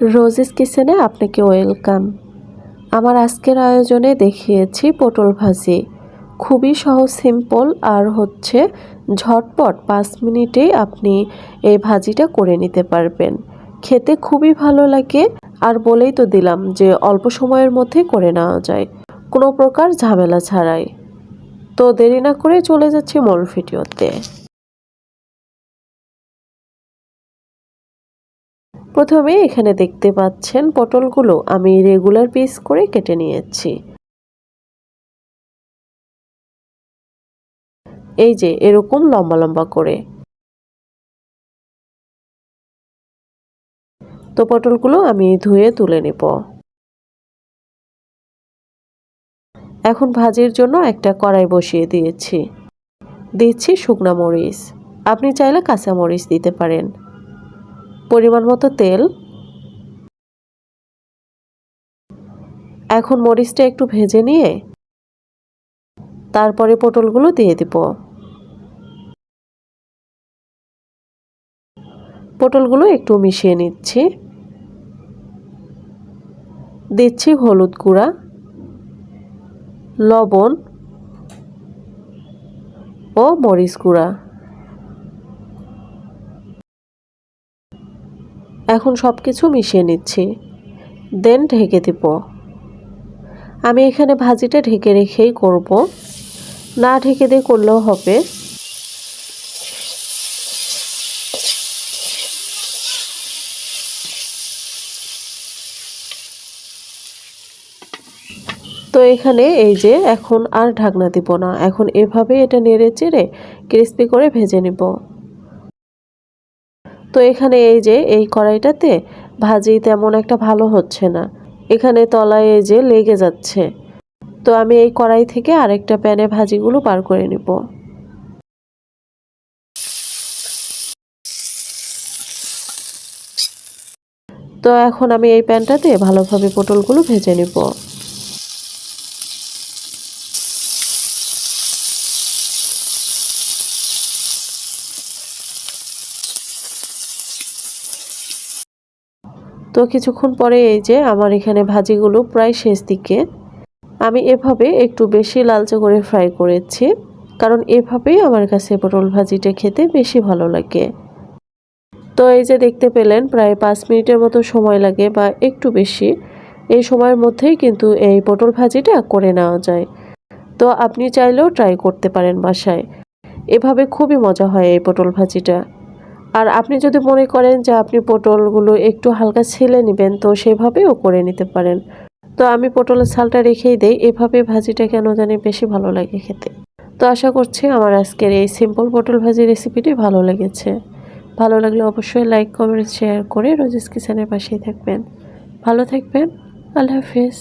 Roses কিচেনে আপনাকে welcome. আমার আজকের আয়োজনে দেখিয়েছি পটল ভাজি। খুবই সহজ, সিম্পল আর ঝটপট 5 মিনিটেই আপনি এই ভাজিটা করে নিতে পারবেন। খেতে খুবই ভালো লাগে, আর বলেই তো দিলাম যে অল্প সময়ের মধ্যেই করে নেওয়া যায়, কোনো প্রকার ঝামেলা ছাড়াই। তো দেরি না করে চলে যাচ্ছি মূল ভিডিওতে। প্রথমে এখানে দেখতে পাচ্ছেন পটলগুলো আমি রেগুলার পিস করে কেটে নিয়েছি। এই যে এরকম লম্বা লম্বা করে। তো পটলগুলো আমি ধুয়ে তুলে নেব। এখন ভাজির জন্য একটা কড়াই বসিয়ে দিয়েছি। দিচ্ছি শুকনা মরিচ, আপনি চাইলে কাঁচা মরিচ দিতে পারেন। পরিমাণ মতো তেল। এখন মরিচটা একটু ভেজে নিয়ে তারপরে পটলগুলো দিয়ে দিব। পটলগুলো একটু মিশিয়ে নিচ্ছি। দিচ্ছি হলুদ গুঁড়া, লবণ ও মরিচ গুঁড়া। এখন সবকিছু মিশিয়ে নিচ্ছি, দেন ঢেকে দিব। আমি এখানে ভাজিটা ঢেকে রেখেই করব, না ঢেকে দিয়ে করলেও হবে। তো এখানে এই যে এখন আর ঢাকনা দিব না, এখন এভাবে এটা নেড়ে চেড়ে ক্রিস্পি করে ভেজে নিব। তো এখানে এই যে এই কড়াইটাতে ভাজি তেমন একটা ভালো হচ্ছে না, এখানে তলায় এই যে লেগে যাচ্ছে। তো আমি এই কড়াই থেকে আরেকটা প্যানে ভাজিগুলো বার করে নিব। তো এখন আমি এই প্যানটাতে ভালোভাবে পটলগুলো ভেজে নিব। তো কিছুক্ষণ পরে এই যে আমার এখানে ভাজিগুলো প্রায় শেষ দিকে। আমি এভাবে একটু বেশি লালচে করে ফ্রাই করেছি, কারণ এভাবেই আমার কাছে পটল ভাজিটা খেতে বেশি ভালো লাগে। তো এই যে দেখতে পেলেন প্রায় 5 মিনিটের মতো সময় লাগে বা একটু বেশি। এই সময়ের মধ্যেই কিন্তু এই পটল ভাজিটা করে নেওয়া যায়। তো আপনি চাইলেও ট্রাই করতে পারেন বাসায়। এভাবে খুবই মজা হয় এই পটল ভাজিটা। আর আপনি যদি মনে করেন যে আপনি পটলগুলো একটু হালকা ছিলে নেবেন, তো সেভাবেও করে নিতে পারেন। তো আমি পটলের ছালটা রেখেই দেই, এভাবে ভাজিটা কেন জানি বেশি ভালো লাগে খেতে। তো আশা করছি আমার আজকের এই সিম্পল পটল ভাজি রেসিপিটি ভালো লেগেছে। ভালো লাগলে অবশ্যই লাইক, কমেন্ট, শেয়ার করে রোজেস কিচেনের পাশেই থাকবেন। ভালো থাকবেন। আল্লাহ হাফেজ।